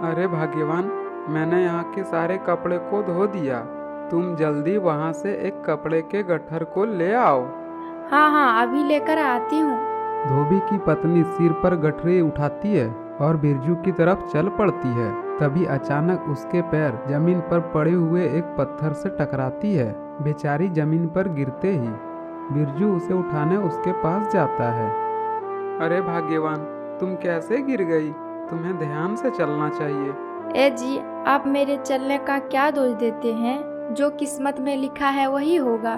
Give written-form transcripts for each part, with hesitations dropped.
अरे भाग्यवान, मैंने यहाँ के सारे कपड़े को धो दिया। तुम जल्दी वहाँ से एक कपड़े के गट्ठर को ले आओ। हाँ हाँ, अभी लेकर आती हूँ। धोबी की पत्नी सिर पर गठरी उठाती है और बिरजू की तरफ चल पड़ती है। तभी अचानक उसके पैर जमीन पर पड़े हुए एक पत्थर से टकराती है। बेचारी जमीन पर गिरते ही बिरजू उसे उठाने उसके पास जाता है। अरे भाग्यवान, तुम कैसे गिर गई? तुम्हें ध्यान से चलना चाहिए। ए जी, आप मेरे चलने का क्या दोष देते हैं? जो किस्मत में लिखा है वही होगा।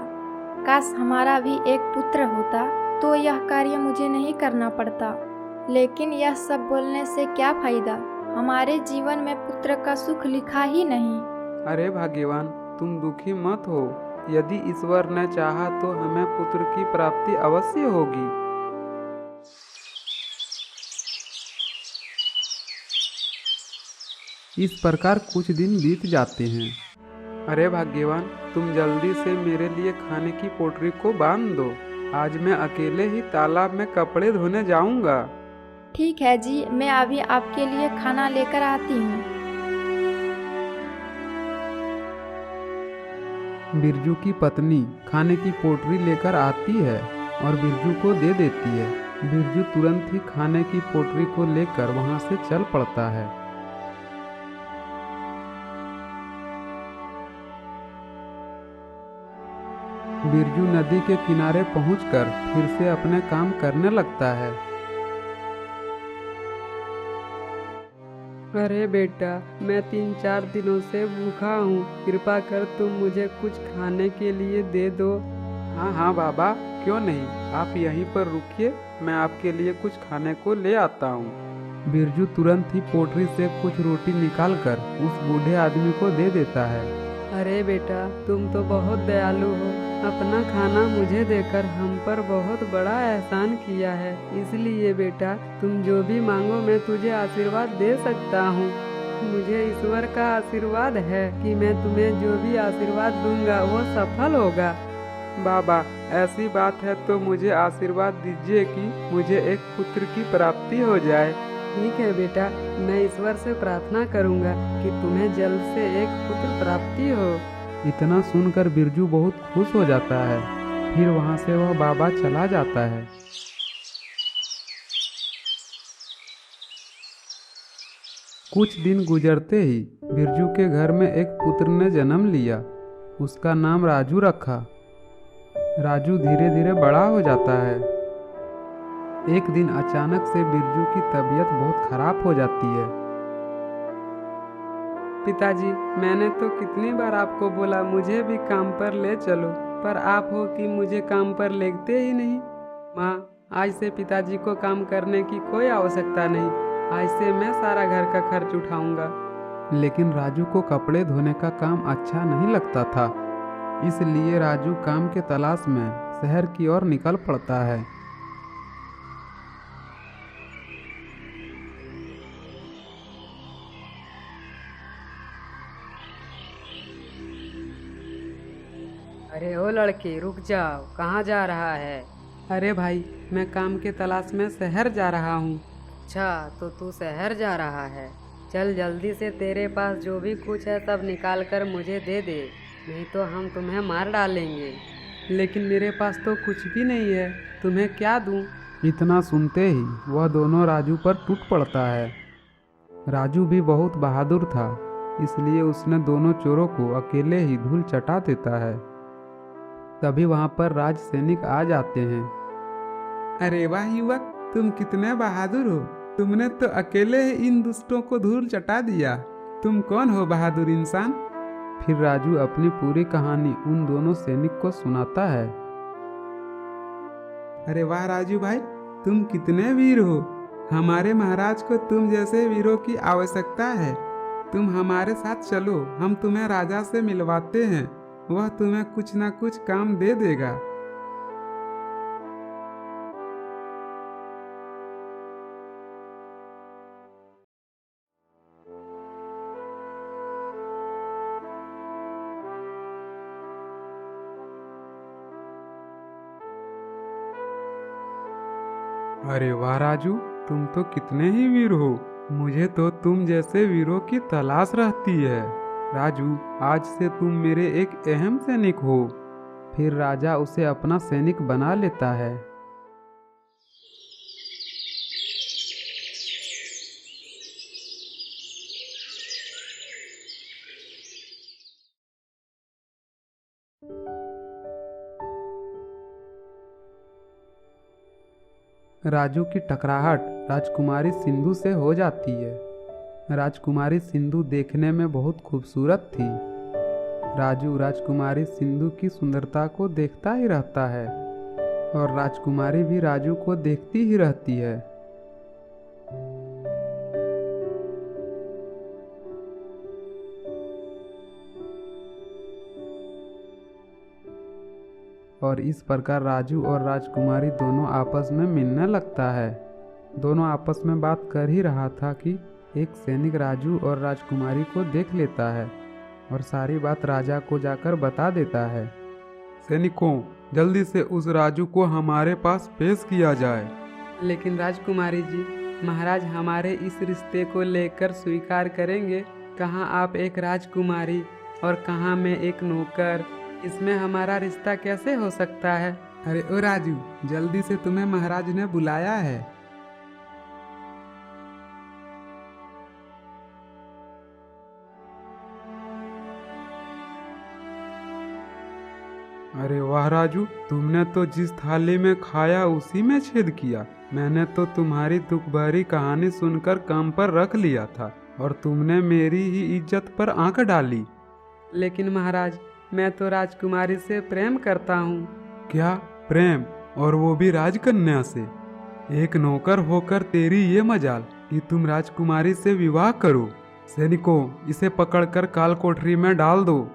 काश हमारा भी एक पुत्र होता तो यह कार्य मुझे नहीं करना पड़ता। लेकिन यह सब बोलने से क्या फायदा? हमारे जीवन में पुत्र का सुख लिखा ही नहीं। अरे भाग्यवान, तुम दुखी मत हो। यदि ईश्वर ने चाहा तो हमें पुत्र की प्राप्ति अवश्य होगी। इस प्रकार कुछ दिन बीत जाते हैं। अरे भाग्यवान, तुम जल्दी से मेरे लिए खाने की पोटली को बांध दो। आज मैं अकेले ही तालाब में कपड़े धोने जाऊंगा। ठीक है जी, मैं अभी आपके लिए खाना लेकर आती हूँ। बिरजू की पत्नी खाने की पोटली लेकर आती है और बिरजू को दे देती है। बिरजू तुरंत ही खाने की पोटली को लेकर वहां से चल पड़ता है। बिरजू नदी के किनारे पहुंचकर फिर से अपने काम करने लगता है। अरे बेटा, मैं 3-4 दिनों से भूखा हूँ। कृपा कर तुम मुझे कुछ खाने के लिए दे दो। हाँ हाँ बाबा, क्यों नहीं, आप यहीं पर रुकिए, मैं आपके लिए कुछ खाने को ले आता हूँ। बिरजू तुरंत ही पोटली से कुछ रोटी निकालकर उस बूढ़े आदमी को दे देता है। अरे बेटा, तुम तो बहुत दयालु हो। अपना खाना मुझे देकर हम पर बहुत बड़ा एहसान किया है। इसलिए बेटा, तुम जो भी मांगो मैं तुझे आशीर्वाद दे सकता हूँ। मुझे ईश्वर का आशीर्वाद है कि मैं तुम्हें जो भी आशीर्वाद दूंगा वो सफल होगा। बाबा, ऐसी बात है तो मुझे आशीर्वाद दीजिए कि मुझे एक पुत्र की प्राप्ति हो जाए। ठीक है बेटा, मैं ईश्वर से प्रार्थना करूंगा कि तुम्हें जल्द से एक पुत्र प्राप्ति हो। इतना सुनकर बिरजू बहुत खुश हो जाता है। फिर वहां से वह बाबा चला जाता है। कुछ दिन गुजरते ही बिरजू के घर में एक पुत्र ने जन्म लिया। उसका नाम राजू रखा। राजू धीरे धीरे बड़ा हो जाता है। एक दिन अचानक से बिरजू की तबीयत बहुत खराब हो जाती है। पिताजी, मैंने तो कितनी बार आपको बोला मुझे भी काम पर ले चलो, पर आप हो कि मुझे काम पर लेते ही नहीं। माँ, आज से पिताजी को काम करने की कोई आवश्यकता नहीं। आज से मैं सारा घर का खर्च उठाऊंगा। लेकिन राजू को कपड़े धोने का काम अच्छा नहीं लगता था। इसलिए राजू काम के तलाश में शहर की ओर निकल पड़ता है। अरे ओ लड़के, रुक जाओ, कहाँ जा रहा है? अरे भाई, मैं काम के तलाश में शहर जा रहा हूँ। अच्छा, तो तू शहर जा रहा है। चल जल्दी से, तेरे पास जो भी कुछ है सब निकाल कर मुझे दे दे, नहीं तो हम तुम्हें मार डालेंगे। लेकिन मेरे पास तो कुछ भी नहीं है, तुम्हें क्या दूं? इतना सुनते ही वह दोनों राजू पर टूट पड़ता है। राजू भी बहुत बहादुर था, इसलिए उसने दोनों चोरों को अकेले ही धूल चटा देता है। तभी वहां पर राज सैनिक आ जाते हैं। अरे वाह युवक, तुम कितने बहादुर हो। तुमने तो अकेले ही इन दुष्टों को धूल चटा दिया। तुम कौन हो बहादुर इंसान? फिर राजू अपनी पूरी कहानी उन दोनों सैनिक को सुनाता है। अरे वाह राजू भाई, तुम कितने वीर हो। हमारे महाराज को तुम जैसे वीरों की आवश्यकता है। तुम हमारे साथ चलो, हम तुम्हें राजा से मिलवाते हैं। वह तुम्हें कुछ ना कुछ काम दे देगा। अरे वाह राजू, तुम तो कितने ही वीर हो। मुझे तो तुम जैसे वीरों की तलाश रहती है। राजू, आज से तुम मेरे एक अहम सैनिक हो। फिर राजा उसे अपना सैनिक बना लेता है। राजू की टकराहट राजकुमारी सिंधु से हो जाती है। राजकुमारी सिंधु देखने में बहुत खूबसूरत थी। राजू राजकुमारी सिंधु की सुंदरता को देखता ही रहता है और राजकुमारी भी राजू को देखती ही रहती है। और इस प्रकार राजू और राजकुमारी दोनों आपस में मिलने लगता है। दोनों आपस में बात कर ही रहा था कि एक सैनिक राजू और राजकुमारी को देख लेता है और सारी बात राजा को जाकर बता देता है। सैनिकों, जल्दी से उस राजू को हमारे पास पेश किया जाए। लेकिन राजकुमारी जी, महाराज हमारे इस रिश्ते को लेकर स्वीकार करेंगे? कहाँ आप एक राजकुमारी और कहाँ मैं एक नौकर, इसमें हमारा रिश्ता कैसे हो सकता है? अरे ओ राजू, जल्दी से तुम्हें महाराज ने बुलाया है। अरे वाह राजू, तुमने तो जिस थाली में खाया उसी में छेद किया। मैंने तो तुम्हारी दुख भरी कहानी सुनकर काम पर रख लिया था और तुमने मेरी ही इज्जत पर आंख डाली। लेकिन महाराज, मैं तो राजकुमारी से प्रेम करता हूँ। क्या प्रेम, और वो भी राजकन्या से? एक नौकर होकर तेरी ये मजाल कि तुम राजकुमारी से विवाह करो। सैनिकों, इसे पकड़कर काल कोठरी में डाल दो।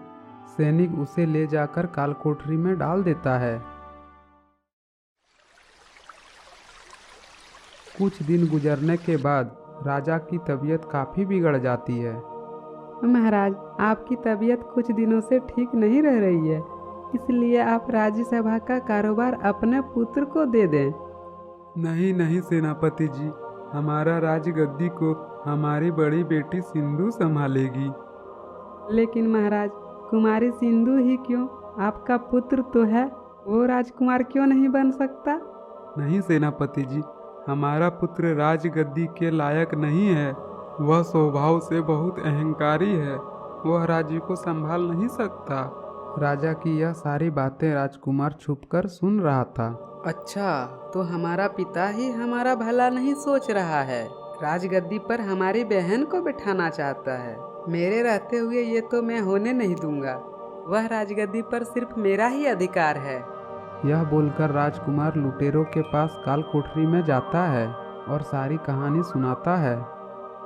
सैनिक उसे ले जाकर काल कोठरी में डाल देता है। कुछ दिन गुजरने के बाद राजा की तबीयत काफी बिगड़ जाती है। महाराज, आपकी तबीयत कुछ दिनों से ठीक नहीं रह रही है, इसलिए आप राज्यसभा का कारोबार अपने पुत्र को दे दें। नहीं नहीं सेनापति जी, हमारा राजगद्दी को हमारी बड़ी बेटी सिंधु संभालेगी। लेकिन महाराज, कुमारी सिंधु ही क्यों, आपका पुत्र तो है, वो राजकुमार क्यों नहीं बन सकता? नहीं सेनापति जी, हमारा पुत्र राजगद्दी के लायक नहीं है। वह स्वभाव से बहुत अहंकारी है। वह राज्य को संभाल नहीं सकता। राजा की यह सारी बातें राजकुमार छुपकर सुन रहा था। अच्छा, तो हमारा पिता ही हमारा भला नहीं सोच रहा है, राजगद्दी पर हमारी बहन को बिठाना चाहता है। मेरे रहते हुए ये तो मैं होने नहीं दूंगा। वह राजगद्दी पर सिर्फ मेरा ही अधिकार है। यह बोलकर राजकुमार लुटेरों के पास काल कोठरी में जाता है और सारी कहानी सुनाता है।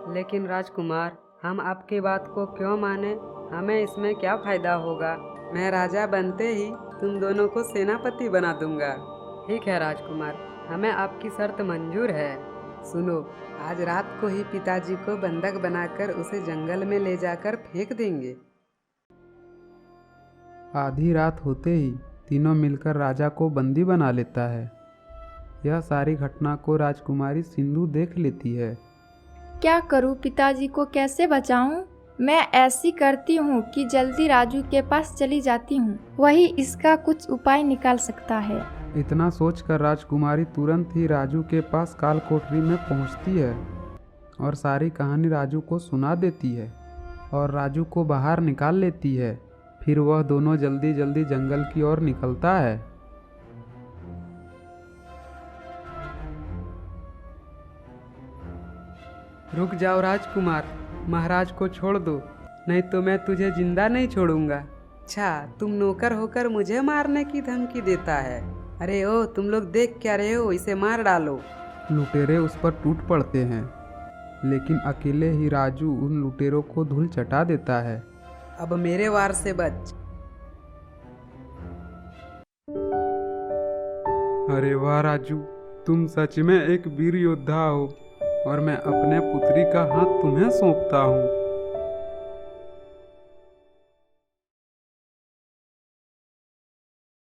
लेकिन राजकुमार, हम आपकी बात को क्यों माने? हमें इसमें क्या फायदा होगा? मैं राजा बनते ही तुम दोनों को सेनापति बना दूंगा। ठीक है राजकुमार, हमें आपकी शर्त मंजूर है। सुनो, आज रात को ही पिताजी को बंधक बनाकर उसे जंगल में ले जाकर फेंक देंगे। आधी रात होते ही तीनों मिलकर राजा को बंदी बना लेता है। यह सारी घटना को राजकुमारी सिंधु देख लेती है। क्या करूं, पिताजी को कैसे बचाऊं? मैं ऐसी करती हूँ कि जल्दी राजू के पास चली जाती हूँ, वही इसका कुछ उपाय निकाल सकता है। इतना सोचकर राजकुमारी तुरंत ही राजू के पास काल कोठरी में पहुँचती है और सारी कहानी राजू को सुना देती है और राजू को बाहर निकाल लेती है। फिर वह दोनों जल्दी जल्दी जंगल की ओर निकलता है। रुक जाओ राजकुमार, महाराज को छोड़ दो, नहीं तो मैं तुझे जिंदा नहीं छोड़ूंगा। अच्छा, तुम नौकर होकर मुझे मारने की धमकी देता है? अरे ओ, तुम लोग देख क्या रहे हो? इसे मार डालो। लुटेरे उस पर टूट पड़ते हैं, लेकिन अकेले ही राजू उन लुटेरों को धूल चटा देता है। अब मेरे वार से बच। अरे वाह राजू, तुम सच में एक वीर योद्धा हो और मैं अपने पुत्री का हाथ तुम्हें सौंपता हूँ।